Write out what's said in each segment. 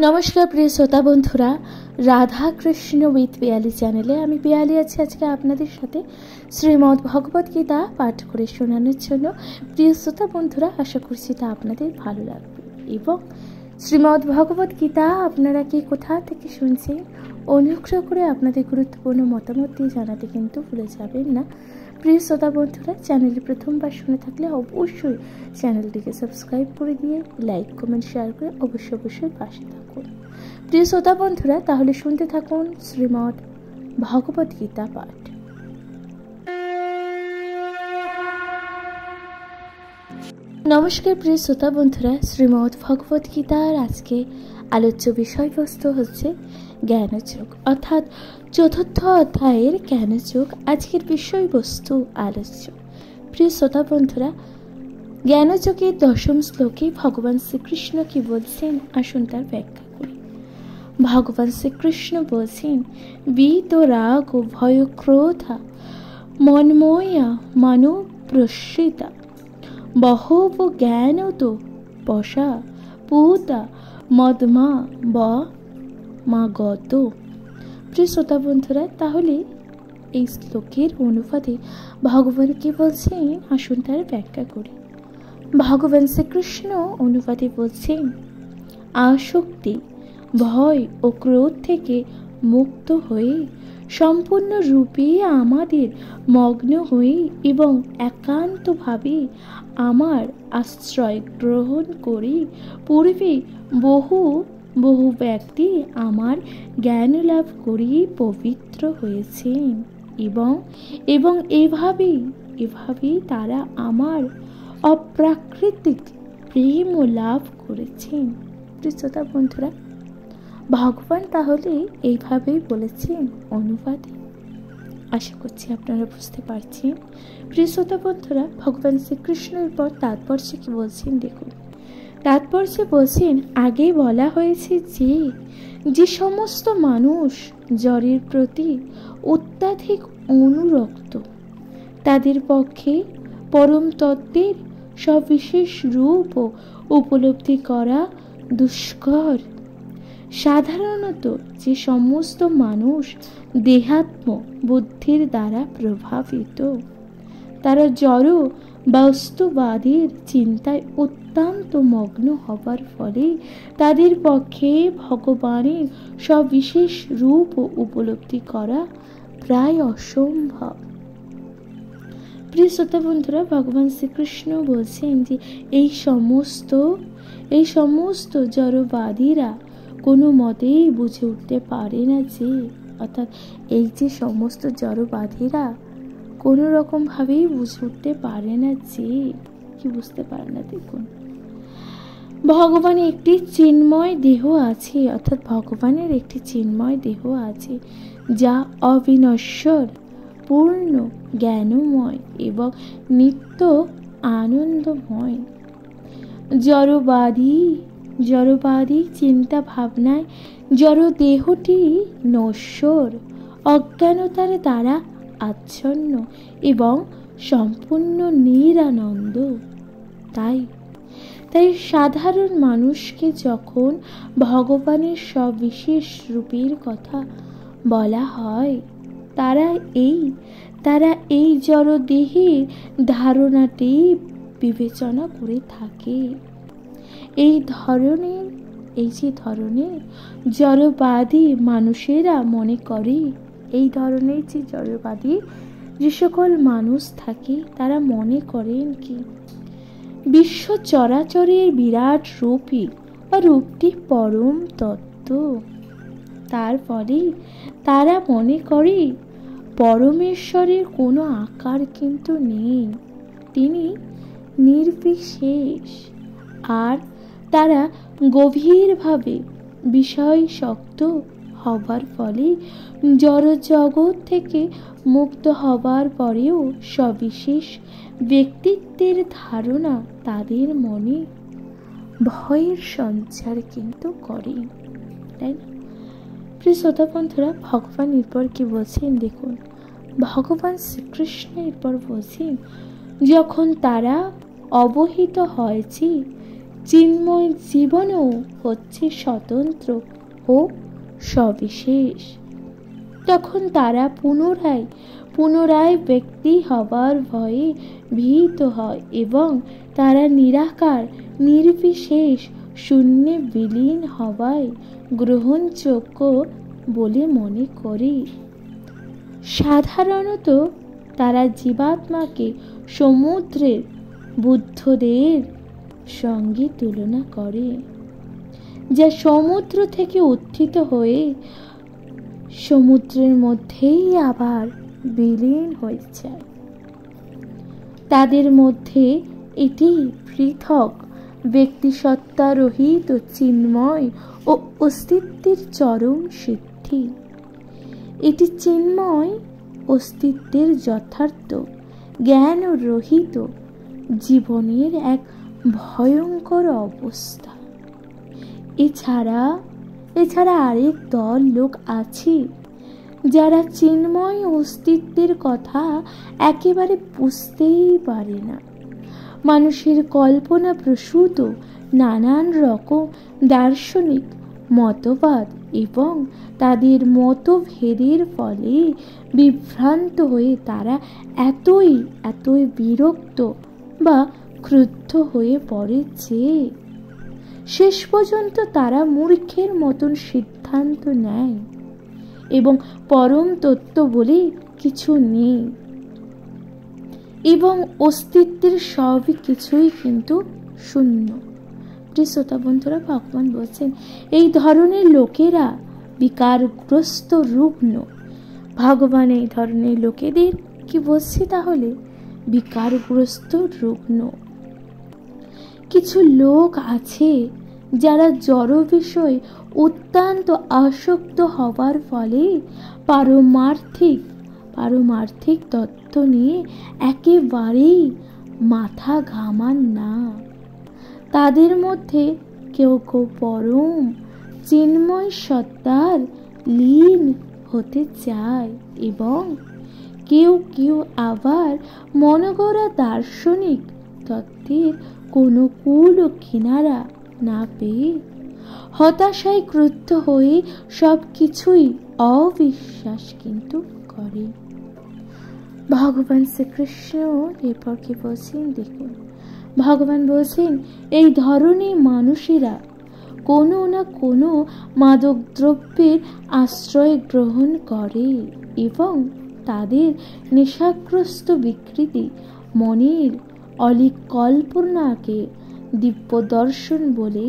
নমস্কার প্রিয় শ্রোতা বন্ধুরা, রাধা কৃষ্ণ উইথ পিয়ালি চ্যানেলে আমি পিয়ালি আছি আজকে আপনাদের সাথে শ্রীমদ্ ভগবত গীতা পাঠ করে শোনানোর জন্য। প্রিয় শ্রোতা বন্ধুরা, আশা করছি তা আপনাদের ভালো লাগবে। এবং শ্রীমদ্ ভগবত গীতা আপনারা কি কোথা থেকে শুনছেন অনুগ্রহ করে আপনাদের গুরুত্বপূর্ণ মতামত দিয়ে জানাতে কিন্তু ভুলে যাবেন না। প্রিয় শ্রোতা বন্ধুরা, চ্যানেলে প্রথমবার শুনে থাকলে অবশ্যই চ্যানেলটিকে সাবস্ক্রাইব করে দিয়ে লাইক কমেন্ট শেয়ার করে অবশ্যই পাশে থাকুন। প্রিয় শ্রোতা বন্ধুরা, তাহলে শুনতে থাকুন শ্রীমদ্ ভগবত গীতা পাঠ। নমস্কার প্রিয় শ্রোতা বন্ধুরা, শ্রীমদ্ ভগবত গীতার আজকে আলোচ্য বিষয়বস্তু হচ্ছে জ্ঞানযোগ, অর্থাৎ চতুর্থ অধ্যায়ের জ্ঞানযোগ আজকের বিষয়বস্তু আলোচ্য। প্রিয় শ্রোতা বন্ধুরা, জ্ঞানযোগের দশম শ্লোকে ভগবান শ্রীকৃষ্ণ কি বলছেন আসুন তার ব্যাখ্যা করি। ভগবান শ্রীকৃষ্ণ বলছেন, বিতরাগ ও ভয় ক্রোধা মন্ময়া মনো প্রসৃতা বহব জ্ঞান তো পশা পুতা মদমা মা গত। প্রিয় শ্রোতা বন্ধুরা, তাহলে এই শ্লোকের অনুবাদে ভগবান কি বলছেন আসুন তার ব্যাখ্যা করি। ভগবান শ্রীকৃষ্ণ অনুবাদে বলছেন, আসক্তি, ভয় ও ক্রোধ থেকে মুক্ত হয়ে সম্পূর্ণরূপে আমাদের মগ্ন হয়ে এবং একান্তভাবে আমার আশ্রয় গ্রহণ করে পূর্বে বহু ব্যক্তি আমার জ্ঞান লাভ করে পবিত্র হয়েছেন এবং এভাবেই তারা আমার অপ্রাকৃতিক প্রেম লাভ করেছেন। শ্রোতা বন্ধুরা, ভগবান তাহলে এইভাবেই বলেছেন অনুবাদে। আশা করছি আপনারা বুঝতে পারছেন। প্রিয় শ্রোতা বন্ধুরা, ভগবান শ্রীকৃষ্ণের পর তাৎপর্য কি বলছেন দেখুন। তাৎপর্য বলছেন, আগে বলা হয়েছে যে সমস্ত মানুষ জ্বরের প্রতি অত্যাধিক অনুরক্ত তাদের পক্ষে পরম তত্ত্বের সবিশেষ রূপ উপলব্ধি করা দুষ্কর। সাধারণত যে সমস্ত মানুষ দেহাত্ম বুদ্ধির দ্বারা প্রভাবিত, তারা জড় বাস্তবাদীর চিন্তায় অত্যন্ত মগ্ন হবার ফলে তাদের পক্ষে ভগবানের সবিশেষ রূপ উপলব্ধি করা প্রায় অসম্ভব। প্রিয় শ্রোতা বন্ধুরা, ভগবান শ্রীকৃষ্ণ বলছেন যে এই সমস্ত জড়বাদীরা কোনো মতেই বুঝে উঠতে পারে না যে, অর্থাৎ এই যে সমস্ত জড়বাদীরা কোনো রকমভাবেই বুঝে উঠতে পারে না যে, কি বুঝতে পারে না দেখুন, ভগবানের একটি চিন্ময় দেহ আছে, অর্থাৎ ভগবানের একটি চিন্ময় দেহ আছে যা অবিনশ্বর, পূর্ণ, জ্ঞানময় এবং নিত্য আনন্দময়। জড়বাদী চিন্তা ভাবনায় জড় দেহটি নশ্বর, অজ্ঞানতার দ্বারা আচ্ছন্ন এবং সম্পূর্ণ নিরানন্দ। তাই সাধারণ মানুষকে যখন ভগবানের সবিশেষ রূপের কথা বলা হয়, তারা এই জড় দেহের ধারণাটি বিবেচনা করে থাকে। এই ধরনের জড়বাদী মানুষেরা মনে করে, এই ধরনের যে জড়বাদী যে সকল মানুষ থাকে তারা মনে করেন কি বিশ্ব চরাচরের বিরাট রূপটি পরম তত্ত্ব। তার ফলে তারা মনে করে পরমেশ্বরের কোনো আকার কিন্তু নেই, তিনি নির্বিশেষ। আর তারা গভীরভাবে বিষয়শক্ত হবার ফলে জড় জগৎ থেকে মুক্ত হবার পরেও সবিশেষ ব্যক্তিত্বের ধারণা তাদের মনে ভয়ের সঞ্চার কিন্তু করে, তাই না? প্রিয় শ্রোতা বন্ধুরা, ভগবান এরপর কি বলছেন দেখুন। ভগবান শ্রীকৃষ্ণ এরপর বলছেন, যখন তারা অবহিত হয়েছে চিন্ময় জীবনও হচ্ছে স্বতন্ত্র ও সবিশেষ। তখন তারা পুনরায় ব্যক্তি হবার ভয়ে ভীত হয় এবং তারা নিরাকার নির্বিশেষ শূন্যে বিলীন হওয়ায় গ্রহণযোগ্য বলে মনে করে। সাধারণত তারা জীবাত্মাকে সমুদ্রের বুদ্ধদের সঙ্গে তুলনা করে, যা সমুদ্র থেকে উত্থিত হয়ে সমুদ্রের মধ্যেই আবার বিলীন হয়ে যায়। তাদের মধ্যে এটি পৃথক ব্যক্তিসত্তা রহিত চিন্ময় ও অস্তিত্বের চরম সিদ্ধি। এটি চিন্ময় অস্তিত্বের যথার্থ জ্ঞান রহিত জীবনের এক ভয়ঙ্কর অবস্থা। এছাড়া আরেক দল লোক আছে যারা চিন্ময় অস্তিত্বের কথা একেবারে বুঝতেই পারে না। মানুষের কল্পনা প্রসূত নানান রকম দার্শনিক মতবাদ এবং তাদের মতভেদের ফলে বিভ্রান্ত হয়ে তারা এতই বিরক্ত বা ক্রুদ্ধ হয়ে পড়ে যে শেষ পর্যন্ত তারা মূর্খের মতন সিদ্ধান্ত নেয় এবং পরম তত্ত্ব বলে কিছু নেই এবং অস্তিত্বের সবই কিছুই কিন্তু শূন্য। প্রিয় শ্রোতা বন্ধুরা, ভগবান বলছেন এই ধরনের লোকেরা বিকারগ্রস্ত রুগ্ন। ভগবান এই ধরনের লোকেদের কি বলছে তাহলে? বিকারগ্রস্ত রুগ্ন। কিছু লোক আছে যারা জড় বিষয়ে অত্যন্ত আসক্ত হবার ফলে পারমার্থিক তত্ত্ব নিয়ে একেবারেই মাথা ঘামান না। তাদের মধ্যে কেউ পরম চিন্ময় সত্তার লীন হতে চায় এবং কেউ আবার মনগড়া দার্শনিক তত্ত্বের কোনো কূল ও কিনারা না পেয়ে হতাশায় ক্রুদ্ধ হয়ে সব কিছুই অবিশ্বাস কিন্তু করে। ভগবান শ্রীকৃষ্ণ এরপর কি বলছেন দেখুন। ভগবান বলছেন এই ধরনের মানুষেরা কোনো না কোনো মাদক দ্রব্যের আশ্রয় গ্রহণ করে এবং তাদের নেশাগ্রস্ত বিকৃতি মনের অলীক কল্পনাকে দিব্য দর্শন বলে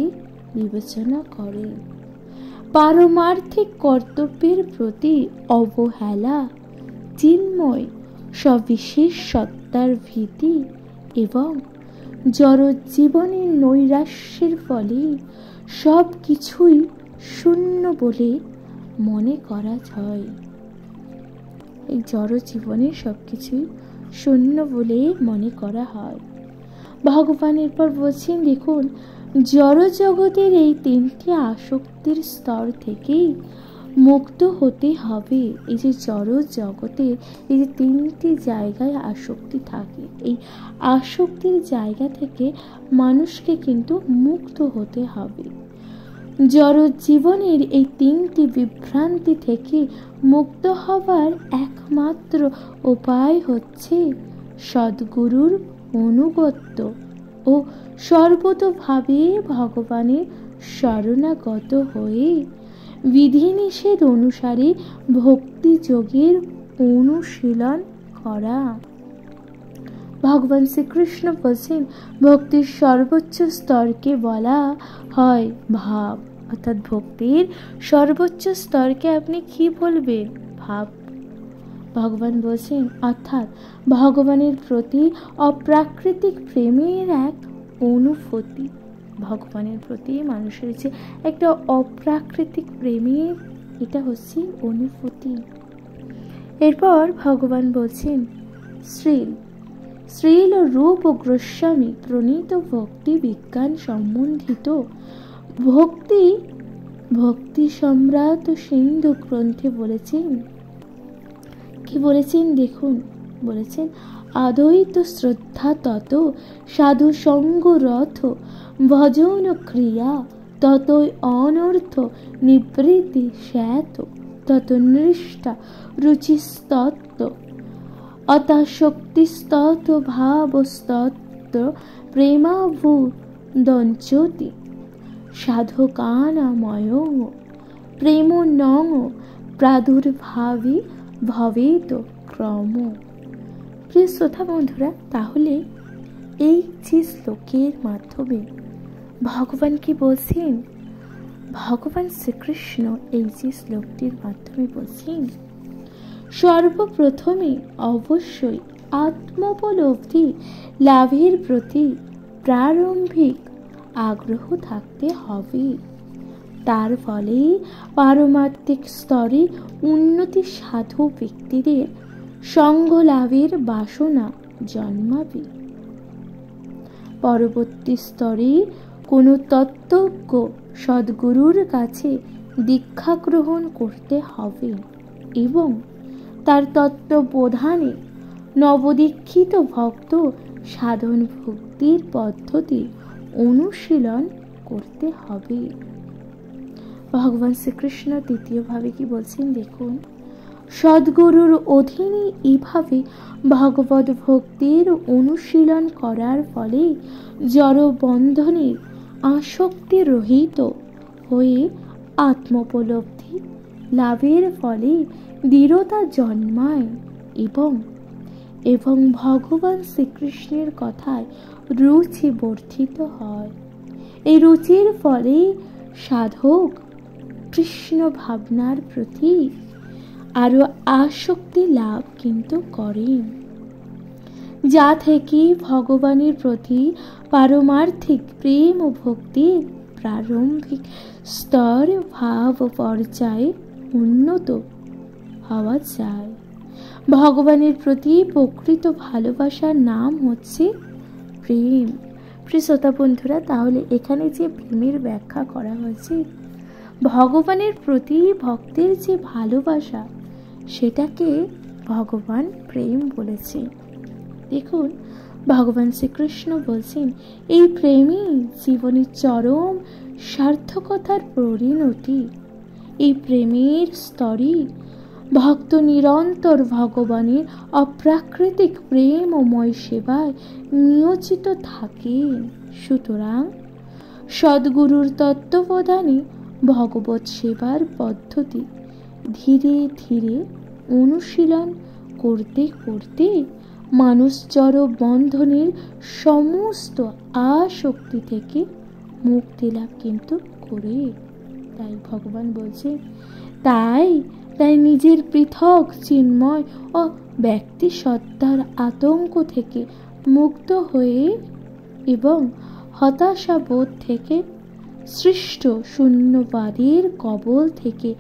বিবেচনা করে। পারমার্থিক কর্তব্যের প্রতি অবহেলা চিন্ময় সবিশেষ সত্তার ভীতি এবং জড় জীবনের নৈরাশ্যের ফলে সব কিছুই শূন্য বলে মনে করা হয়। এই জড় জীবনের সবকিছুই শূন্য বলে মনে করা হয়। ভগবান এরপর বলছেন দেখুন, জড় জগতের এই তিনটি আসক্তির স্তর থেকেই মুক্ত হতে হবে। এই যে জড় জগতের এই যে তিনটি জায়গায় আসক্তি থাকে, এই আসক্তির জায়গা থেকে মানুষকে কিন্তু মুক্ত হতে হবে। জড় জীবনের এই তিনটি বিভ্রান্তি থেকে মুক্ত হবার একমাত্র উপায় হচ্ছে সদ্গুরুর অনুগত্য ও সর্বতোভাবে ভগবানের শরণাগত হয়ে বিধিনিষেধ অনুসারে ভক্তি যোগের অনুশীলন করা। ভগবান শ্রীকৃষ্ণ বলছেন ভক্তির সর্বোচ্চ স্তরকে বলা হয় ভাব, অর্থাৎ ভক্তির সর্বোচ্চ স্তরকে আপনি কি বলবেন? ভাব। ভগবান বলছেন অর্থাৎ ভগবানের প্রতি অপ্রাকৃতিক প্রেমের এক অনুভূতি। ভগবানের প্রতি মানুষের যে একটা অপ্রাকৃতিক প্রেমের এটা হচ্ছে অনুভূতি। এরপর ভগবান বলছেন শ্রীল রূপ ও গোস্বামী প্রণীত ভক্তি বিজ্ঞান সম্বন্ধিত ভক্তি সম্রাট সিন্ধু গ্রন্থে বলেছেন কি বলেছেন দেখুন। বলেছেন, আদ্বৈত শ্রদ্ধা তত সাধু সঙ্গ রথ, ভজন ক্রিয়া ততই অনর্থ নিবৃত্তি শ্যাত, তত নৃষ্টা রুচিস্তত্ত্ব অতাশক্তিস্তত্ত্ব ভাবস্তত্ত্ব প্রেমাভূদঞ্চতি সাধকানাময় প্রেম নং প্রাদুর্ভাবী ভবেত ক্রম। প্রিয় শ্রোতা বন্ধুরা, তাহলে এই যে শ্লোকের মাধ্যমে ভগবান কি বলছেন? ভগবান শ্রীকৃষ্ণ এই যে শ্লোকটির মাধ্যমে বলছেন, সর্বপ্রথমে অবশ্যই আত্মোপলব্ধি লাভের প্রতি প্রারম্ভিক আগ্রহ থাকতে হবে। তার ফলে পারমার্থিক স্তরে উন্নতি সাধু ব্যক্তিদের সঙ্গ লাভের বাসনা জন্মাবে। পরবর্তী স্তরে কোনো তত্ত্বজ্ঞ সদ্গুরুর কাছে দীক্ষা গ্রহণ করতে হবে এবং তার তত্ত্ববোধানে নবদীক্ষিত ভক্ত সাধন ভক্তির পদ্ধতি অনুশীলন করতে হবে। ভগবান শ্রীকৃষ্ণ দ্বিতীয়ভাবে কি বলছেন দেখুন, সদ্গুরুর অধীনে এইভাবে ভগবত ভক্তির অনুশীলন করার ফলে জড় বন্ধনের আসক্তি রহিত হয়ে আত্মোপলব্ধি লাভের ফলে দৃঢ়তা জন্মায় এবং ভগবান শ্রীকৃষ্ণের কথায় রুচি বর্ধিত হয়। এই রুচির ফলে সাধক কৃষ্ণ ভাবনার প্রতি আরো আসক্তি লাভ কিন্তু করেন, যা থেকে ভগবানের প্রতি পারমার্থিক প্রেম ও ভক্তির প্রারম্ভিক স্তর ভাব পর্যায়ে উন্নত হওয়া যায়। ভগবানের প্রতি প্রকৃত ভালোবাসার নাম হচ্ছে প্রেম। প্রিয় শ্রোতা বন্ধুরা, তাহলে এখানে যে প্রেমের ব্যাখ্যা করা হয়েছে, ভগবানের প্রতি ভক্তের যে ভালোবাসা, সেটাকে ভগবান প্রেম বলেছে। দেখুন, ভগবান শ্রীকৃষ্ণ বলছেন, এই প্রেমই জীবনের চরম সার্থকতার পরিণতি। এই প্রেমের স্তরে ভক্ত নিরন্তর ভগবানের অপ্রাকৃতিক প্রেমময় সেবায় নিয়োজিত থাকেন। সুতরাং সদ্গুরুর তত্ত্বাবধানে ভগবত সেবার পদ্ধতি ধীরে ধীরে অনুশীলন করতে করতে মানুষ জড় বন্ধনের সমস্ত আসক্তি থেকে মুক্তি লাভ কিন্তু করে। তাই ভগবান বলছে, তাই নিজের পৃথক চিন্ময় ও ব্যক্তি সত্তার আতঙ্ক থেকে মুক্ত হয়ে এবং হতাশাবোধ থেকে সৃষ্ট শূন্যবাদের কবল থেকে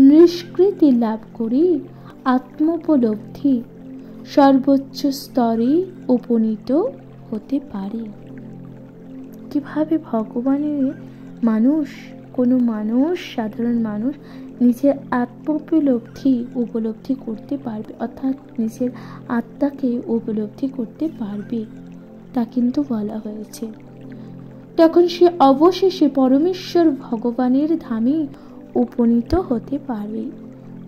নিষ্কৃতি লাভ করে আত্মোপলব্ধি সর্বোচ্চ স্তরে উপনীত হতে পারে। কিভাবে ভগবানের কোনো মানুষ সাধারণ মানুষ নিজের উপলব্ধি করতে পারবে, অর্থাৎ নিজের আত্মাকে উপলব্ধি করতে পারবে, তা কিন্তু বলা হয়েছে। তখন সে অবশেষে পরমেশ্বর ভগবানের ধামে উপনীত হতে পারবে।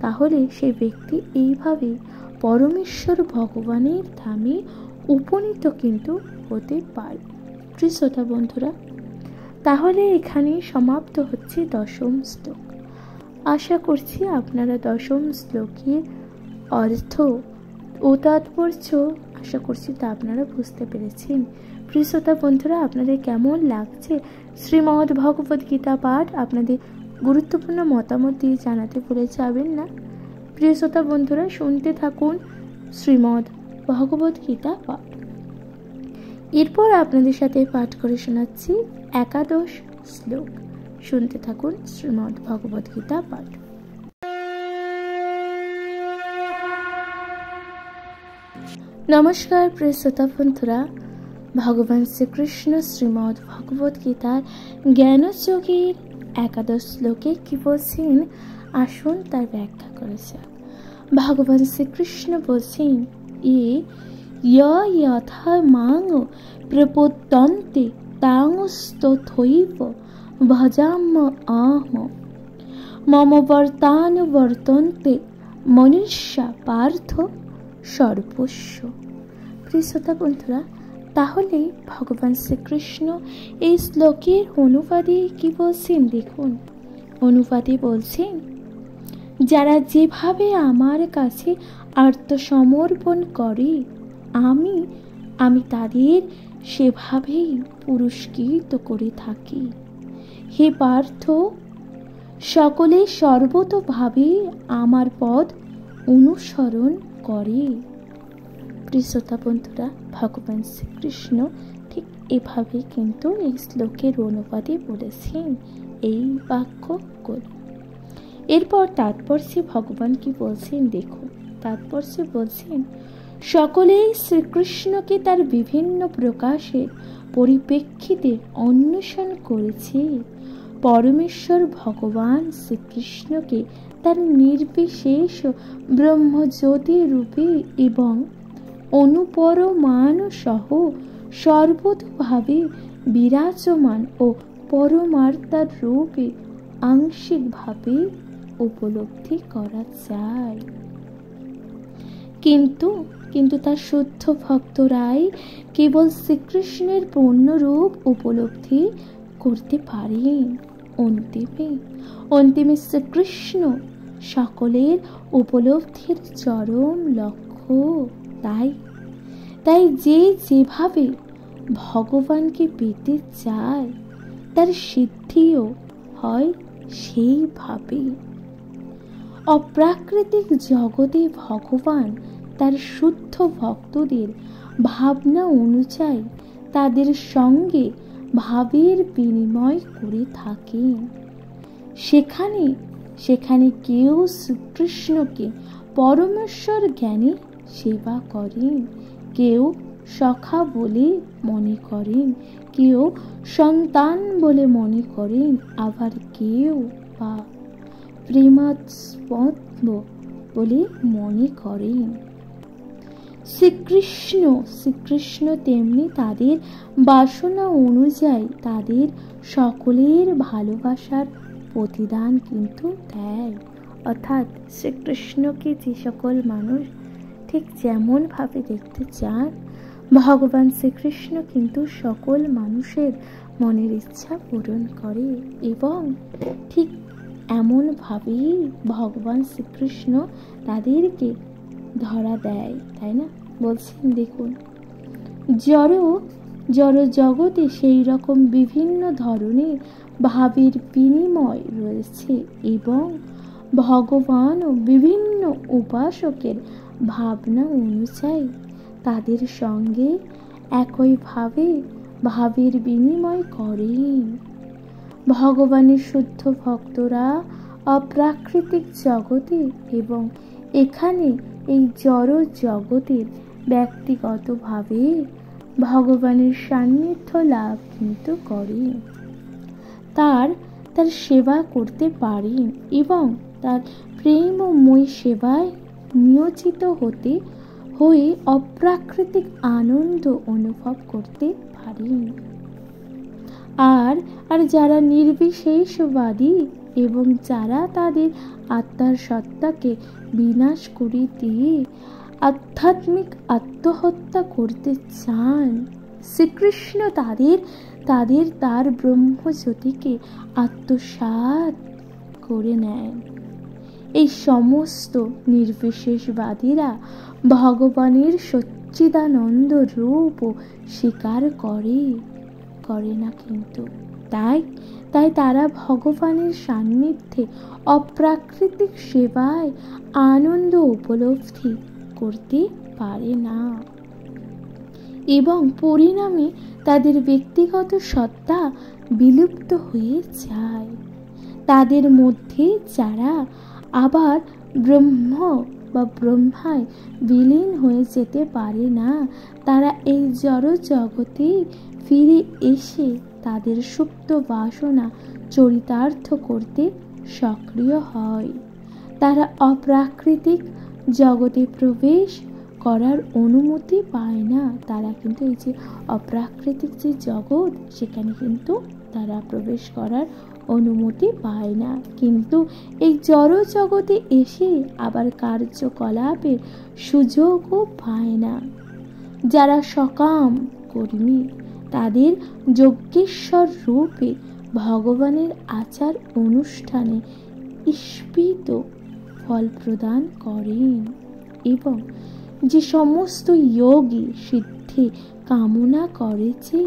তাহলে সে ব্যক্তি এইভাবে পরমেশ্বর ভগবানের ধামে উপনীত কিন্তু হতে পারবে। প্রিয় শ্রোতা বন্ধুরা, তাহলে এখানে সমাপ্ত হচ্ছে দশম শ্লোক। আশা করছি আপনারা দশম শ্লোকের অর্থ ও তাৎপর্য আশা করছি তা আপনারা বুঝতে পেরেছেন। প্রিয় শ্রোতা বন্ধুরা, আপনাদের কেমন লাগছে শ্রীমদ্ ভগবদ গীতা পাঠ? আপনাদের গুরুত্বপূর্ণ মতামত দিয়ে জানাতে ভুলে যাবেন না। প্রিয় শ্রোতা বন্ধুরা, শুনতে থাকুন শ্রীমদ্ ভগবদ গীতা পাঠ। এরপর আপনাদের সাথে পাঠ করে শোনাচ্ছি একাদশ শ্লোক। শুনতে থাকুন শ্রীমদ্ ভগবদ গীতা পাঠ। নমস্কার প্রিয় শ্রোতা বন্ধুরা, ভগবান শ্রীকৃষ্ণ শ্রীমদ্ ভগবদ গীতার জ্ঞানযোগের একাদশ শ্লোকে কি বলছেন, আসুন তার ব্যাখ্যা করেছে। ভগবান শ্রীকৃষ্ণ বলছেন, ये यथा मां प्रपद्यन्ते तांस्तथैव भजाम्यहम् मम वर्तानुवर्तन्ते মনুষ্যা পার্থ সর্বস্ব। প্রিয় শ্রোতা বন্ধুরা, তাহলে ভগবান শ্রীকৃষ্ণ এই শ্লোকের অনুবাদে কি বলছেন দেখুন। অনুবাদে বলছেন, যারা যেভাবে আমার কাছে আত্মসমর্পণ করে আমি তাদের সেভাবেই পুরস্কৃত করে থাকি। হে পার্থ, সকলে সর্বতোভাবে আমার পথ অনুসরণ করে। প্রিয় শ্রোতা বন্ধুরা, ভগবান শ্রীকৃষ্ণ ঠিক এভাবে কিন্তু এই শ্লোকের অনুবাদে বলেছেন এই বাক্যগুলো। এরপর তাৎপর্যে ভগবান কি বলছেন দেখুন। তাৎপর্যে বলছেন, সকলেই শ্রীকৃষ্ণকে তার বিভিন্ন প্রকাশের পরিপ্রেক্ষিতে অন্বেষণ করেছে। পরমেশ্বর ভগবান শ্রীকৃষ্ণকে তার নির্বিশেষ ব্রহ্মজ্যোতি রূপে এবং অনুপরমাণ সহ সর্বতোভাবে বিরাজমান ও পরমার্থার রূপে আংশিকভাবে উপলব্ধি করা যায়। কিন্তু তার শুদ্ধ ভক্তরাই কেবল শ্রীকৃষ্ণের পূর্ণরূপ উপলব্ধি করতে পারেন। অন্তিমে শ্রীকৃষ্ণ সকলের উপলব্ধির চরম লক্ষ্য। তাই যে যেভাবে ভগবানকে পেতে চায় তার সিদ্ধিও হয় সেইভাবে। অপ্রাকৃতিক জগতে ভগবান তার শুদ্ধ ভক্তদের ভাবনা অনুযায়ী তাদের সঙ্গে ভাবের বিনিময় করে থাকেন। সেখানে কেউ শ্রীকৃষ্ণকে পরমেশ্বর জ্ঞানে সেবা করেন, কেউ সখা বলে মনে করেন, কেউ সন্তান বলে মনে করেন, আবার কেউ বা প্রেমাস্পদ বলে মনে করেন। শ্রীকৃষ্ণ তেমনি তাদের বাসনা অনুযায়ী তাদের সকলের ভালোবাসার প্রতিদান কিন্তু দেয়। অর্থাৎ শ্রীকৃষ্ণকে যে সকল মানুষ ঠিক যেমন ভাবে দেখতে চান, ভগবান শ্রীকৃষ্ণ কিন্তু সকল মানুষের মনের ইচ্ছা পূরণ করে এবং ঠিক এমন ভাবেই ভগবান শ্রীকৃষ্ণ তাদেরকে ধরা দেয়, তাই না? বলছেন দেখুন, জড় জগতে সেই রকম বিভিন্ন ধরনের ভাবের বিনিময় রয়েছে এবং ভগবান ও বিভিন্ন উপাসকের ভাবনা অনুযায়ী তাদের সঙ্গে একইভাবে ভাবের বিনিময় করেন। ভগবানের শুদ্ধ ভক্তরা অপ্রাকৃতিক জগতে এবং এখানে এই জড় জগতের ব্যক্তিগতভাবে ভগবানের সান্নিধ্য লাভ কিন্তু করেন, তার সেবা করতে পারেন এবং তার প্রেমময় সেবায় নিয়োজিত হয়ে অপ্রাকৃতিক আনন্দ অনুভব করতে পারেন। আর যারা নির্বিশেষবাদী এবং যারা তাদের আত্মার সত্তাকে বিনাশ করে দিয়ে আধ্যাত্মিক আত্মহত্যা করতে চান, শ্রীকৃষ্ণ তার ব্রহ্মজ্যোতিকে আত্মসাৎ করে নেন। এই সমস্ত নির্বিশেষবাদীরা ভগবানের সচ্চিদানন্দ রূপ স্বীকার করে না, কিন্তু তাই তারা ভগবানের সান্নিধ্যে অপ্রাকৃতিক সেবায় আনন্দ উপলব্ধি করতে পারে না এবং পরিণামে তাদের ব্যক্তিগত সত্তা বিলুপ্ত হয়ে যায়। তাদের মধ্যে যারা আবার ব্রহ্মায় বিলীন হয়ে যেতে পারে না, তারা এই জড় জগতে ফিরে এসে তাদের সুপ্ত বাসনা চরিতার্থ করতে সক্রিয় হয়। তারা অপ্রাকৃতিক জগতে প্রবেশ করার অনুমতি পায় না। তারা কিন্তু এই যে অপ্রাকৃতিক যে জগৎ, সেখানে কিন্তু তারা প্রবেশ করার অনুমতি পায় না। কিন্তু এই জড় জগতে এসে আবার কার্যকলাপের সুযোগও পায় না। যারা সকাম কর্মী, তাদের যজ্ঞেশ্বর রূপে ভগবানের আচার অনুষ্ঠানে ঈপ্সিত ফল প্রদান করেন, এবং যে সমস্ত যোগী সিদ্ধি কামনা করেছে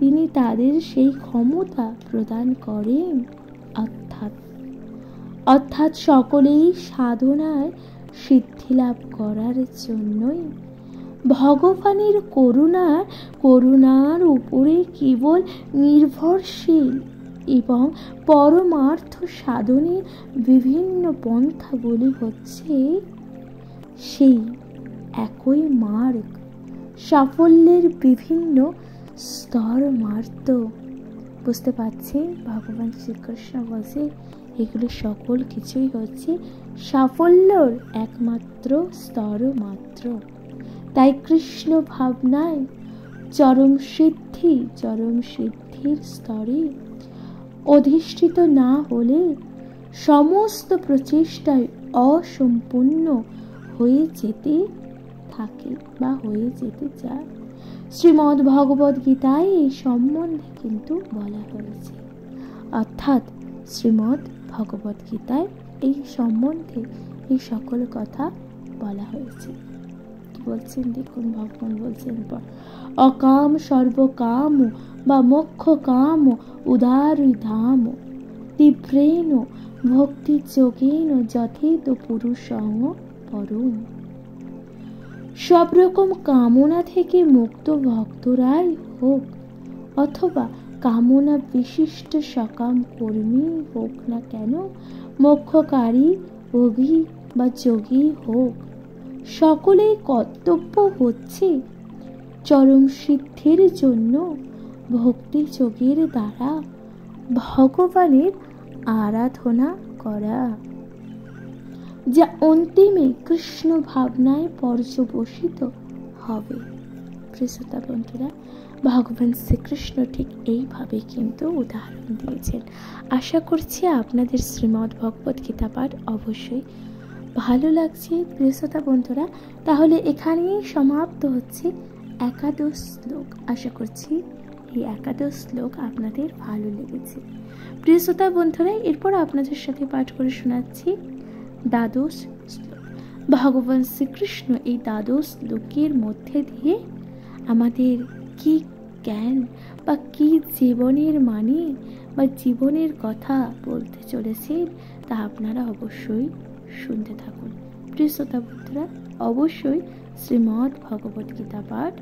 তিনি তাদের সেই ক্ষমতা প্রদান করেন। অর্থাৎ সকলেই সাধনায় সিদ্ধি লাভ করার জন্যই ভগবানের করুণার উপরে কেবল নির্ভরশীল, এবং পরমার্থ সাধনের বিভিন্ন পন্থাগুলি হচ্ছে সেই একই মার্গ। সাফল্যের বিভিন্ন স্তর মার্গ। বুঝতে পারছি ভগবান শ্রীকৃষ্ণ বলছে এগুলো সকল কিছুই হচ্ছে সাফল্যর একমাত্র স্তর মাত্র। তাই কৃষ্ণ ভাবনায় চরম সিদ্ধির স্তরে অধিষ্ঠিত না হলে সমস্ত প্রচেষ্টায় অসম্পূর্ণ হয়ে যেতে থাকে বা হয়ে যেতে চায়। শ্রীমদ্ ভগবদ গীতায় এই সম্বন্ধে কিন্তু বলা হয়েছে। অর্থাৎ শ্রীমদ্ ভগবদ গীতায় এই সম্বন্ধে এই সকল কথা বলা হয়েছে। কি বলছেন দেখুন, ভগবান বলছেন অকাম সর্বকাম বা মোক্ষ কাম উদারী ধাম তীব্রেণ ভক্তি যোগেন যথেত পুরুষং পরম। সব রকম কামনা থেকে মুক্ত ভক্তরাই হোক, অথবা কামনা বিশিষ্ট সকাম কর্মী হোক না কেন, মোক্ষকারী যোগী বা যোগী হোক, সকলেই কর্তব্য হচ্ছে চরম সিদ্ধির জন্য ভক্তি যোগের দ্বারা ভগবানের আরাধনা করা, যা অন্তিমে কৃষ্ণ ভাবনায় পর্যবসিত হবে। শ্রোতা বন্ধুরা, ভগবান শ্রীকৃষ্ণ ঠিক এইভাবে কিন্তু উদাহরণ দিয়েছেন। আশা করছি আপনাদের শ্রীমদ্ ভগবদ গীতা পাঠ অবশ্যই ভালো লাগছে। শ্রোতা বন্ধুরা, তাহলে এখানেই সমাপ্ত হচ্ছে একাদশ শ্লোক। আশা করছি এই একাদশ শ্লোক আপনাদের ভালো লেগেছে। প্রিয় শ্রোতা বন্ধুরা, এরপর আপনাদের সাথে পাঠ করে শোনাচ্ছি দ্বাদশ শ্লোক। ভগবান শ্রীকৃষ্ণ এই দ্বাদশ শ্লোকের মধ্যে দিয়ে আমাদের কি জ্ঞান বা কি জীবনের মানে বা জীবনের কথা বলতে চলেছেন তা আপনারা অবশ্যই শুনতে থাকুন। প্রিয় শ্রোতা বন্ধুরা, অবশ্যই শ্রীমদ্ ভগবদ গীতা পাঠ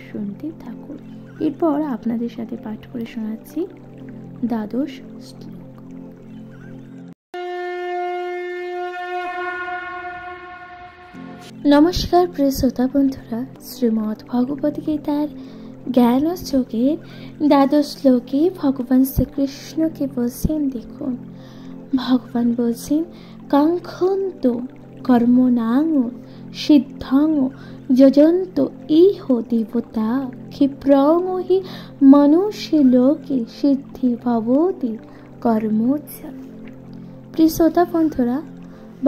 শুনতে থাকুন। এরপর আপনাদের সাথে পাঠ করে শোনাচ্ছি দ্বাদশ শ্লোক। নমস্কার প্রিয় শ্রোতা বন্ধুরা, শ্রীমদ্ ভগবদ গীতার জ্ঞান ও যোগের দ্বাদশ শ্লোকে ভগবান শ্রীকৃষ্ণকে বলছেন দেখুন। ভগবান বলছেন কাঙ্ক্ষন্ত কর্মণাং সিদ্ধাং যজন্ত ইহ দেবতা ক্ষিপ্রং হি মনুষ্য লোকে সিদ্ধি ভবতি কর্মোচ। প্রিয় শ্রোতা বন্ধুরা,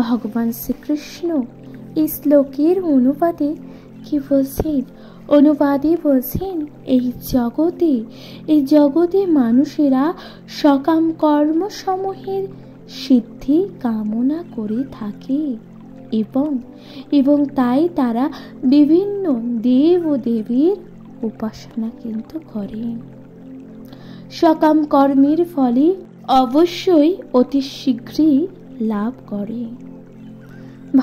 ভগবান শ্রীকৃষ্ণ এই শ্লোকের অনুবাদে কি বলছেন? অনুবাদে বলছেন এই জগতে মানুষেরা সকাম কর্মসমূহের সিদ্ধি কামনা করে থাকে, এবং তাই তারা বিভিন্ন দেব ও দেবীর উপাসনা কিন্তু করেন। সকাম কর্মের ফলে অবশ্যই অতি শীঘ্রই লাভ করে।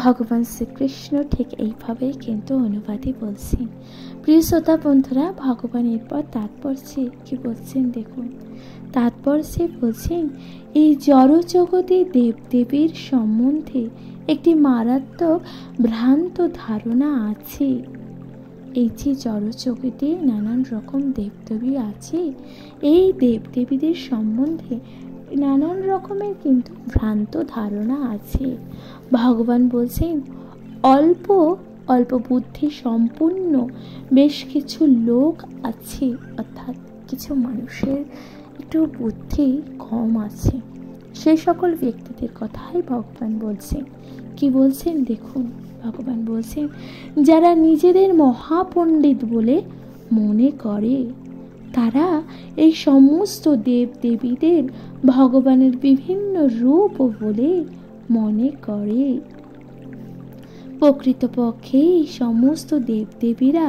ভগবান শ্রীকৃষ্ণ ঠিক এইভাবেই কিন্তু অনুবাদে বলছেন। প্রিয় শ্রোতা বন্ধুরা, ভগবান এরপর তাৎপর্যে কি বলছেন দেখুন। তাৎপর্যে বলছেন এই জড় জগতে দেবদেবীর সম্বন্ধে একটি মারাত্মক ভ্রান্ত ধারণা আছে। এই যে জড় জগতে নানান রকম দেবদেবী আছে, এই দেবদেবীদের সম্বন্ধে নানান রকমের কিন্তু ভ্রান্ত ধারণা আছে। ভগবান বলছেন অল্প অল্প বুদ্ধি সম্পন্ন বেশ কিছু লোক আছে, অর্থাৎ কিছু মানুষের একটু বুদ্ধি কম আছে, সেই সকল ব্যক্তিদের কথাই ভগবান বলছেন। কি বলছেন দেখুন, ভগবান বলছেন যারা নিজেদের মহাপণ্ডিত বলে মনে করে, তারা এই সমস্ত দেব দেবীদের ভগবানের বিভিন্ন রূপ বলে মনে করে। প্রকৃতপক্ষে এই সমস্ত দেবদেবীরা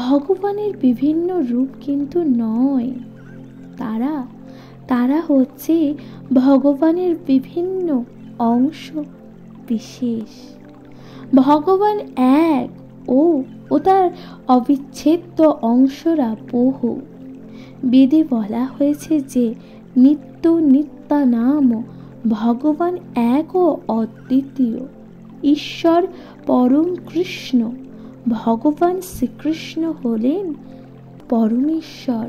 ভগবানের বিভিন্ন রূপ কিন্তু নয়, তারা হচ্ছে ভগবানের বিভিন্ন অংশ বিশেষ। ভগবান এক ও তার অবিচ্ছেদ্য অংশরা বহু। বেদে বলা হয়েছে যে নিত্য নিত্যানাম ভগবান এক ও অদ্বিতীয় ঈশ্বর পরম কৃষ্ণ। ভগবান শ্রীকৃষ্ণ হলেন পরমেশ্বর।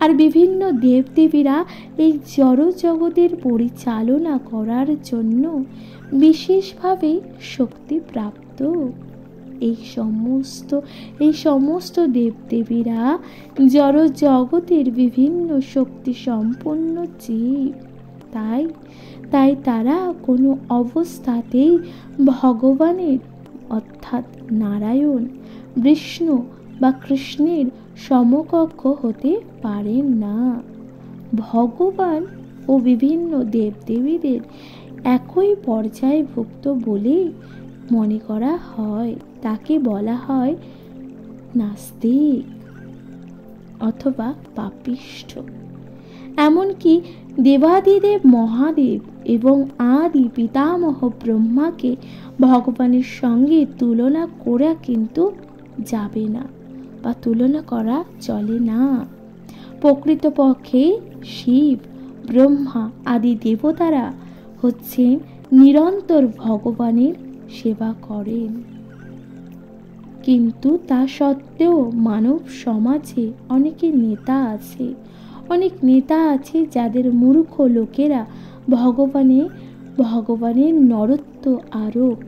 আর বিভিন্ন দেবদেবীরা এই জড় জগতের পরিচালনা করার জন্য বিশেষভাবে শক্তিপ্রাপ্ত। এই সমস্ত দেবদেবীরা জড় জগতের বিভিন্ন শক্তি সম্পন্ন জীব। তাই তারা কোনো অবস্থাতেই ভগবানের অর্থাৎ নারায়ণ, বিষ্ণু বা কৃষ্ণের সমকক্ষ হতে পারেন না। ভগবান ও বিভিন্ন দেবদেবীদের একই পর্যায়ভুক্ত বলে মনে করা হয়, তাকে বলা হয় নাস্তিক অথবা পাপিষ্ঠ। এমনকি দেবাদিদেব মহাদেব এবং আদি পিতামহ ব্রহ্মাকে ভগবানের সঙ্গে তুলনা করা কিন্তু যাবে না বা তুলনা করা চলে না। প্রকৃতপক্ষে শিব, ব্রহ্মা আদি দেবতারা হচ্ছেন নিরন্তর ভগবানের সেবা করেন। কিন্তু তা সত্ত্বেও মানব সমাজে অনেক নেতা আছে যাদের মূর্খ লোকেরা ভগবানের নরত্ব আরোপ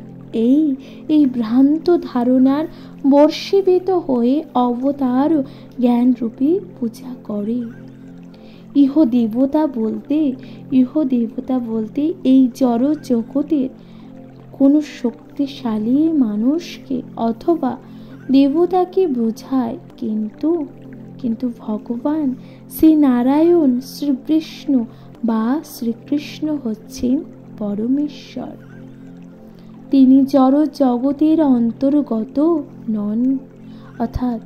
এই ভ্রান্ত ধারণার বর্ষীভূত হয়ে অবতার জ্ঞানরূপী পূজা করে। ইহ দেবতা বলতে এই জড় জগতের কোনো শক্তিশালী মানুষকে অথবা দেবতাকে বোঝায়। কিন্তু ভগবান শ্রী নারায়ণ, শ্রী বিষ্ণু বা শ্রীকৃষ্ণ হচ্ছেন পরমেশ্বর। তিনি জড় জগতের অন্তর্গত নন, অর্থাৎ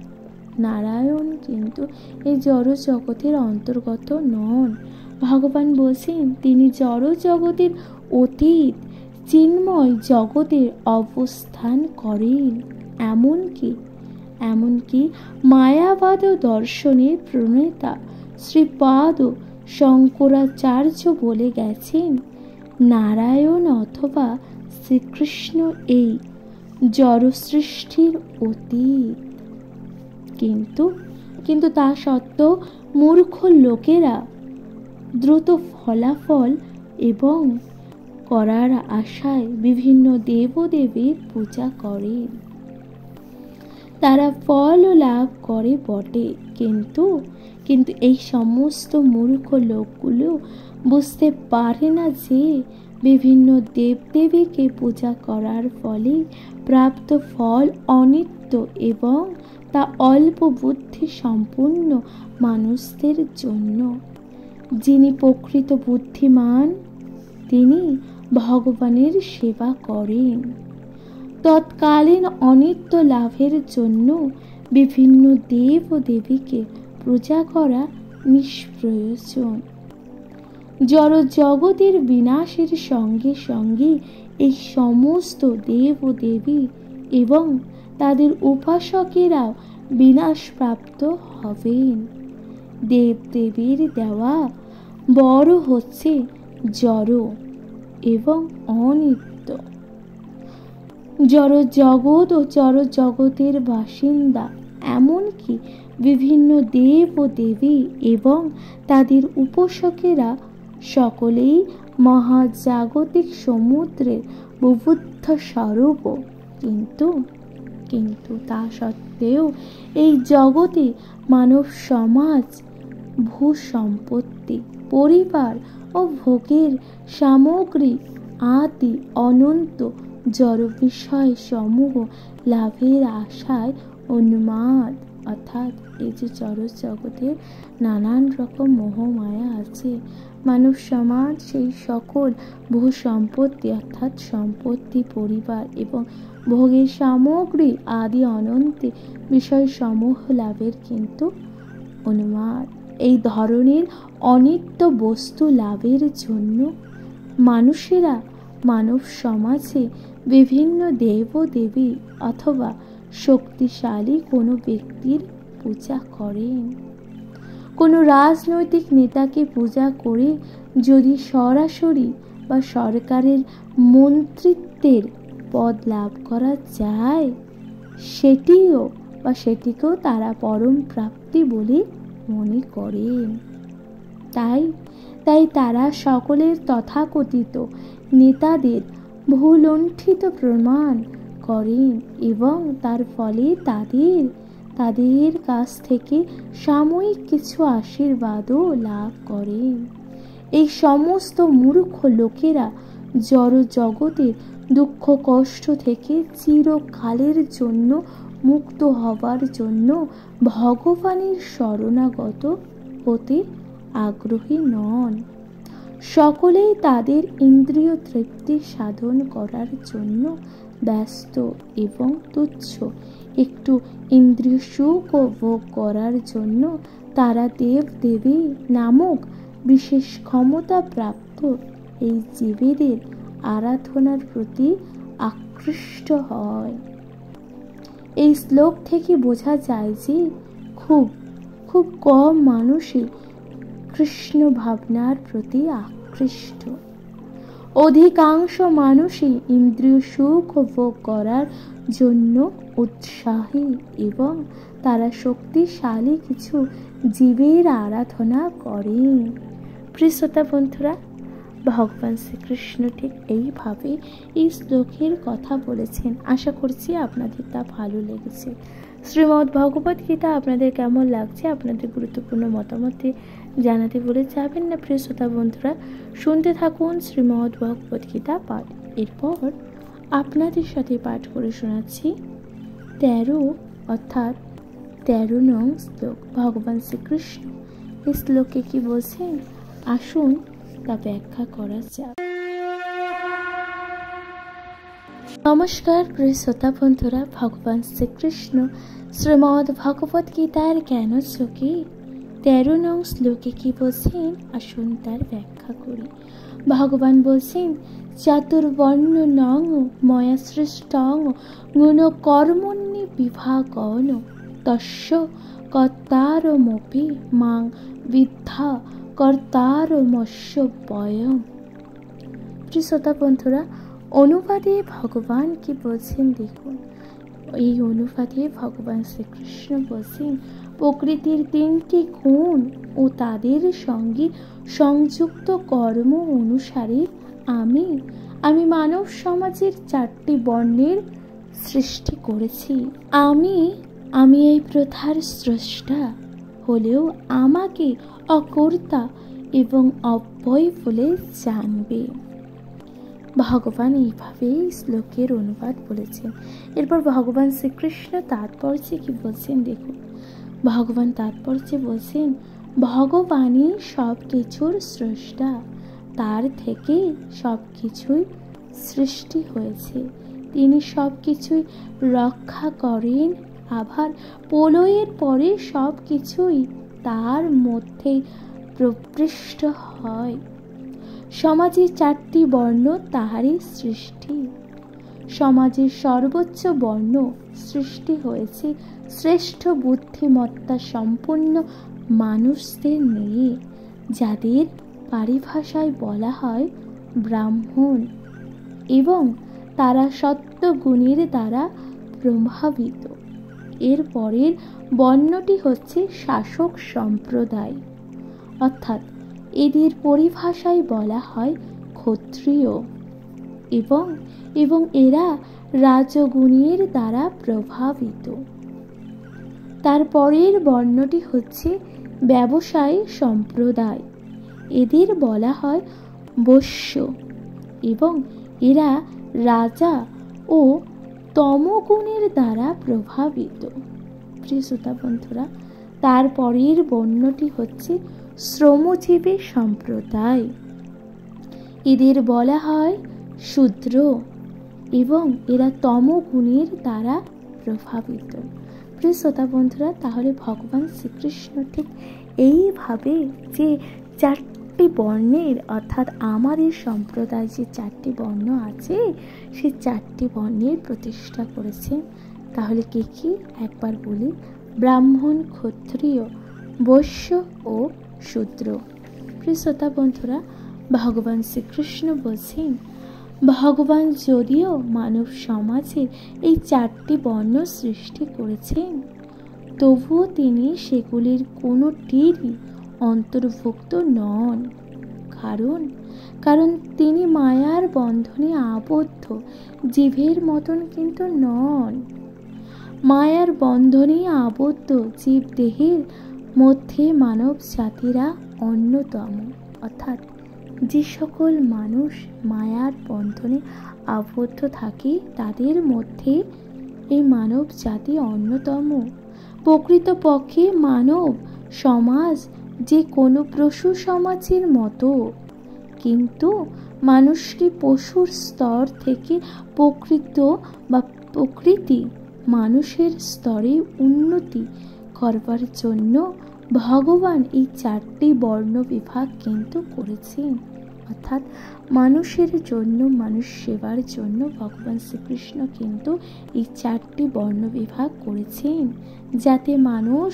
নারায়ণ কিন্তু এই জড় জগতের অন্তর্গত নন। ভগবান বলছেন তিনি জড় জগতের অতীত চিন্ময় জগতের অবস্থান করেন। এমনকি মায়াবাদ দর্শনের প্রণেতা শ্রীপাদ শঙ্করাচার্য বলে গেছেন নারায়ণ অথবা শ্রীকৃষ্ণ এই জড় সৃষ্টির অতীত। কিন্তু তা সত্ত্বেও মূর্খ লোকেরা দ্রুত ফলাফল এবং করার আশায় বিভিন্ন দেবদেবীর পূজা করে। তারা ফল লাভ করে বটে, কিন্তু এই সমস্ত মূর্খ লোকগুলো বুঝতে পারে না যে বিভিন্ন দেবদেবীকে পূজা করার ফলে প্রাপ্ত ফল অনিত্য এবং তা অল্প বুদ্ধি সম্পন্ন মানুষদের জন্য। যিনি প্রকৃত বুদ্ধিমান তিনি ভগবানের সেবা করেন। তৎকালীন অনিত্য লাভের জন্য বিভিন্ন দেব ও দেবীকে পূজা করা নিষ্প্রয়োজন। জড় জগতের বিনাশের সঙ্গে সঙ্গে এই সমস্ত দেব ও দেবী এবং তাদের উপাসকেরাও বিনাশপ্রাপ্ত হবেন। দেবদেবীর দেওয়া বড় হচ্ছে জড় এবং অনিত্য। জড় জগৎ ও জড় জগতের বাসিন্দা এমনকি বিভিন্ন দেব ও দেবী এবং তাদের উপাসকেরা সকলেই মহাজাগতিক সমুদ্রের বুবুদ্ধ স্বরূপ। কিন্তু তা সত্ত্বেও এই জগতে মানব সমাজ, ভূসম্পত্তি, পরিবার ও ভোগের সামগ্রী আদি অনন্ত জড় বিষয় সমূহ লাভের আশায় উন্মাদ। অর্থাৎ এই যে জড় জগতের নানান রকম মোহমায়া আছে, মানব সমাজ সেই সকল ভূসম্পত্তি অর্থাৎ সম্পত্তি, পরিবার এবং ভোগের সামগ্রী আদি অনন্ত বিষয় সমূহ লাভের কিন্তু উন্মাদ। এই ধরনের অনিত্য বস্তু লাভের জন্য মানুষেরা মানব সমাজে বিভিন্ন দেব দেবী অথবা শক্তিশালী কোনো ব্যক্তির পূজা করেন। কোনো রাজনৈতিক নেতাকে পূজা করে যদি সরাসরি বা সরকারের মন্ত্রিত্বের পদ লাভ করা যায়, সেটিকেও তারা পরম প্রাপ্তি বলে মনে করেন। তাই তারা সকলের তথাকথিত নেতাদের ভুলুণ্ঠিত প্রমাণ করেন এবং তার ফলে তাদের কাছ থেকে সাময়িক কিছু আশীর্বাদও লাভ করেন। এই সমস্ত মূর্খ লোকেরা জড় জগতের দুঃখ কষ্ট থেকে চিরকালের জন্য মুক্ত হবার জন্য ভগবানের শরণাগত হতে আগ্রহী নন। সকলেই তাদের ইন্দ্রিয় তৃপ্তি সাধন করার জন্য ব্যস্ত এবং তুচ্ছ। একটু ইন্দ্রিয় সুখ ও ভোগ করার জন্য তারা দেব দেবী নামক বিশেষ ক্ষমতা প্রাপ্ত এই জীবেদের আরাধনার প্রতি আকৃষ্ট হয়। এই শ্লোক থেকে বোঝা যায় যে খুব কম মানুষই কৃষ্ণ ভাবনার প্রতি আকৃষ্ট। অধিকাংশ মানুষই ইন্দ্রিয় সুখ ভোগ করার জন্য উৎসাহী এবং তারা শক্তিশালী কিছু জীবের আরাধনা করেন। প্রিয় শ্রোতা বন্ধুরা, ভগবান শ্রীকৃষ্ণ ঠিক এইভাবে এই শ্লোকের কথা বলেছেন। আশা করছি আপনাদের তা ভালো লেগেছে। শ্রীমদ্ ভগবত গীতা আপনাদের কেমন লাগছে আপনাদের গুরুত্বপূর্ণ মতামত জানাতে ভুলে যাবেন না। প্রিয় শ্রোতা বন্ধুরা, শুনতে থাকুন শ্রীমদ্ ভগবত গীতা পাঠ। এরপর আপনাদের সাথে পাঠ করে শোনাচ্ছি 13 নং শ্লোক। ভগবান শ্রীকৃষ্ণ এই শ্লোকে কি বলছেন আসুন তা ব্যাখ্যা করা যাক। নমস্কার প্রিয় শ্রোতা বন্ধুরা, ভগবান শ্রীকৃষ্ণ শ্রীমদ্ ভগবত গীতার জ্ঞান শ্লোকে 13 নং শ্লোকে কি বলছেন আসুন তার ব্যাখ্যা করি। ভগবান বলছেন, চাতুর্বর্ণ নং ময়া সৃষ্টং গুণ কর্মণ্যে বিভাগন তস্য কর্তারমপি মাং বিদ্ধা কর্তারমস্য বয়ম। প্রিয় শ্রোতা বন্ধুরা, অনুবাদে ভগবান কি বলছেন দেখুন। এই অনুবাদে ভগবান শ্রীকৃষ্ণ বলছেন, প্রকৃতির 3টি গুণ ও তাদের সঙ্গে সংযুক্ত কর্ম অনুসারে আমি মানব সমাজের 4টি বর্ণের সৃষ্টি করেছি। আমি এই প্রথার স্রষ্টা হলেও আমাকে অকর্তা এবং অব্যয় বলে জানবে। ভগবান এইভাবে শ্লোকের অনুবাদ বলেছেন। এরপর ভগবান শ্রীকৃষ্ণ তাৎপর্যে কি বলছেন দেখুন। ভগবান তাৎপর্যে বলছেন, ভগবানই সব কিছুর স্রষ্টা, তার থেকে সব কিছুই সৃষ্টি হয়েছে। তিনি সব কিছুই রক্ষা করেন, আবার প্রলয়ের পরে সব কিছুই তার মধ্যে প্রবিষ্ট হয়। সমাজের 4টি বর্ণ তাহারই সৃষ্টি। সমাজের সর্বোচ্চ বর্ণ সৃষ্টি হয়েছে শ্রেষ্ঠ বুদ্ধিমত্তা সম্পন্ন মানুষদের নিয়ে, যাদের পারিভাষায় বলা হয় ব্রাহ্মণ, এবং তারা সত্ত্বগুণের দ্বারা প্রভাবিত। এর পরের বর্ণটি হচ্ছে শাসক সম্প্রদায়, অর্থাৎ এদের পরিভাষায় বলা হয় ক্ষত্রিয়, এবং এবং এরা রাজগুণের দ্বারা প্রভাবিত। তারপরের বর্ণটি হচ্ছে ব্যবসায়ী সম্প্রদায়। এদের বলা হয় বৈশ্য এবং এরা রাজা ও তমগুণের দ্বারা প্রভাবিত। প্রিয় শ্রোতা বন্ধুরা, তারপরের বর্ণটি হচ্ছে শ্রমজীবী সম্প্রদায়। এদের বলা হয় শূদ্র এবং এরা তমগুণের দ্বারা প্রভাবিত। প্রিয় শ্রোতা বন্ধুরা, তাহলে ভগবান শ্রীকৃষ্ণ ঠিক এইভাবে যে চারটি বর্ণের, অর্থাৎ আমাদের সম্প্রদায় যে চারটি বর্ণ আছে, সেই চারটি বর্ণের প্রতিষ্ঠা করেছেন। তাহলে কে কি একবার বলি? ব্রাহ্মণ, ক্ষত্রিয়, বৈশ্য ও শূদ্র। প্রিয় শ্রোতা বন্ধুরা, ভগবান শ্রীকৃষ্ণ বলছেন, ভগবান যদিও মানব সমাজের এই চারটি বর্ণ সৃষ্টি করেছেন, তবুও তিনি সেগুলির কোনোটিরই অন্তর্ভুক্ত নন। কারণ তিনি মায়ার বন্ধনে আবদ্ধ জীবের মতন কিন্তু নন। মায়ার বন্ধনে আবদ্ধ জীব দেহের মধ্যে মানব জাতিরা অন্যতম। অর্থাৎ যে সকল মানুষ মায়ার বন্ধনে আবদ্ধ থাকে, তাদের মধ্যে এই মানব জাতি অন্যতম। প্রকৃতপক্ষে মানব সমাজ যে কোনো পশু সমাজের মতো, কিন্তু মানুষকে পশুর স্তর থেকে প্রকৃতি মানুষের স্তরে উন্নতি করবার জন্য ভগবান এই চারটি বর্ণ বিভাগ কিন্তু করেছেন। অর্থাৎ মানুষের জন্য, মানুষ সেবার জন্য ভগবান শ্রীকৃষ্ণ কিন্তু এই চারটি বর্ণ বিভাগ করেছেন, যাতে মানুষ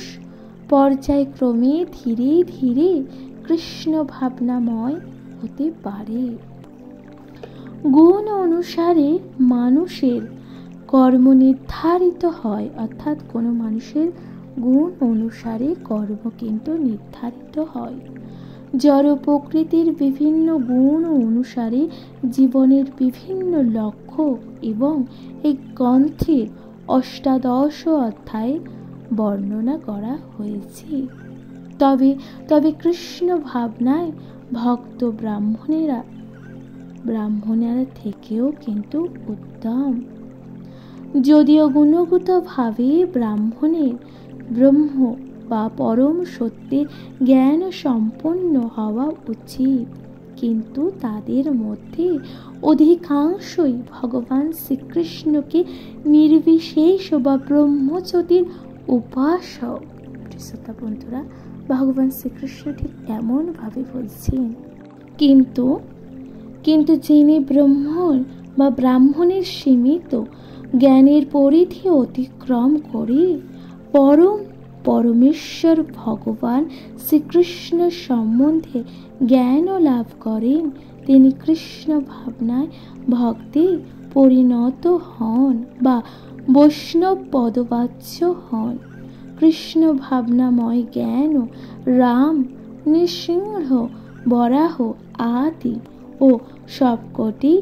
পর্যায়ক্রমে ধীরে ধীরে কৃষ্ণ ভাবনাময় হতে পারে। গুণ অনুসারে মানুষের কর্ম নির্ধারিত হয়। অর্থাৎ কোনো মানুষের গুণ অনুসারে কর্ম কিন্তু নির্ধারিত হয়। জড় প্রকৃতির বিভিন্ন গুণ অনুসারে জীবনের বিভিন্ন লক্ষ্য এবং এই গ্রন্থের অষ্টাদশ অধ্যায়ে বর্ণনা করা হয়েছে। তবে কৃষ্ণ ভাবনায় ভক্ত ব্রাহ্মণেরা থেকেও কিন্তু উত্তম। যদিও গুণগতভাবে ব্রাহ্মণের ব্রহ্ম বা পরম সত্যের জ্ঞান সম্পন্ন হওয়া উচিত, কিন্তু তাদের মধ্যে অধিকাংশই ভগবান শ্রীকৃষ্ণকে নির্বিশেষ বা ব্রহ্মজ্যোতির উপাসক। শ্রোতা বন্ধুরা, ভগবান শ্রীকৃষ্ণ ঠিক এমনভাবে বলছেন, কিন্তু যিনি ব্রাহ্মণের সীমিত জ্ঞানের পরিধি অতিক্রম করে পরমেশ্বর ভগবান শ্রীকৃষ্ণ সম্বন্ধে জ্ঞান লাভ করেন, তিনি কৃষ্ণ ভাবনায় ভক্তি পরিণত হন বা বৈষ্ণব পদবাচ্য হন। কৃষ্ণ ভাবনাময় জ্ঞান রাম, নৃসিংহ, বরাহ আদি ও সবকটি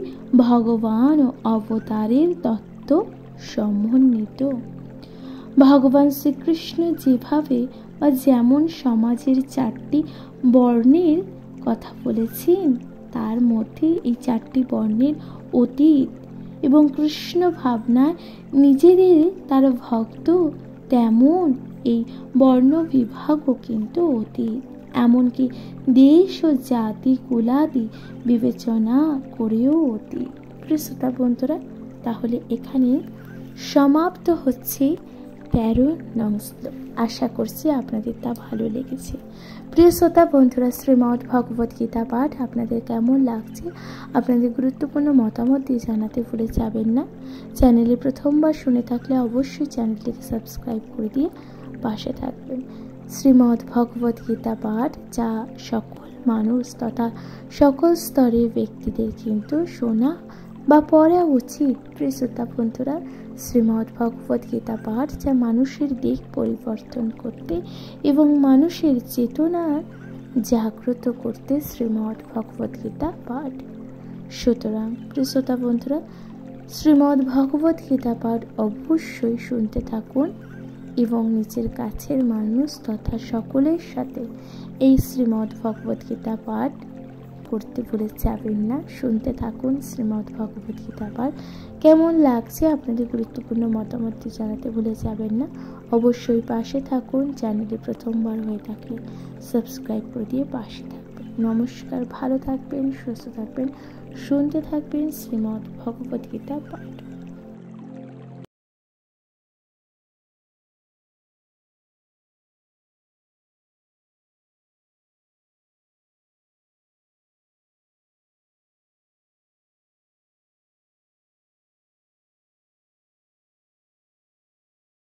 ভগবান ও অবতারের তত্ত্ব সমন্বিত। ভগবান শ্রীকৃষ্ণ যেভাবে বা যেমন সমাজের চারটি বর্ণের কথা বলেছেন, তার মধ্যে এই চারটি বর্ণের অতীত এবং কৃষ্ণ ভাবনায় নিজেদের তার ভক্ত, তেমন এই বর্ণ বিভাগও কিন্তু অতীত। এমনকি দেশ ও জাতি কুলাদি বিবেচনা করেও অতীত। শ্রোতা বন্ধুরা, তাহলে এখানে সমাপ্ত হচ্ছে 13 নং শ্লোক। আশা করছি আপনাদের তা ভালো লেগেছে। প্রিয় শ্রোতা বন্ধুরা, শ্রীমদ্ ভগবত গীতা পাঠ আপনাদের কেমন লাগছে আপনাদের গুরুত্বপূর্ণ মতামত দিয়ে জানাতে ভুলে যাবেন না। চ্যানেলে প্রথমবার শুনে থাকলে অবশ্যই চ্যানেলটিকে সাবস্ক্রাইব করে দিয়ে পাশে থাকবেন। শ্রীমদ্ ভগবত গীতা পাঠ যা সকল মানুষ তথা সকল স্তরের ব্যক্তিদের কিন্তু শোনা বা পড়া উচিত। প্রিয় শ্রোতা বন্ধুরা, শ্রীমদ্ ভগবত গীতা পাঠ যা মানুষের দিক পরিবর্তন করতে এবং মানুষের চেতনা জাগ্রত করতে শ্রীমদ্ ভগবত গীতা পাঠ। সুতরাং প্রিয় শ্রোতা বন্ধুরা, শ্রীমদ্ ভগবত গীতা পাঠ অবশ্যই শুনতে থাকুন এবং নিজের কাছের মানুষ তথা সকলের সাথে এই শ্রীমদ্ ভগবত গীতা পাঠ করতে ভুলে যাবেন না। শুনতে থাকুন শ্রীমদ্ ভগবত গীতা পাঠ। কেমন লাগছে আপনাদের গুরুত্বপূর্ণ মতামতটি জানাতে ভুলে যাবেন না। অবশ্যই পাশে থাকুন। চ্যানেলে প্রথমবার হয়ে থাকলে সাবস্ক্রাইব করে দিয়ে পাশে থাকবেন। নমস্কার, ভালো থাকবেন, সুস্থ থাকবেন, শুনতে থাকবেন শ্রীমদ্ ভগবত গীতা পাঠ।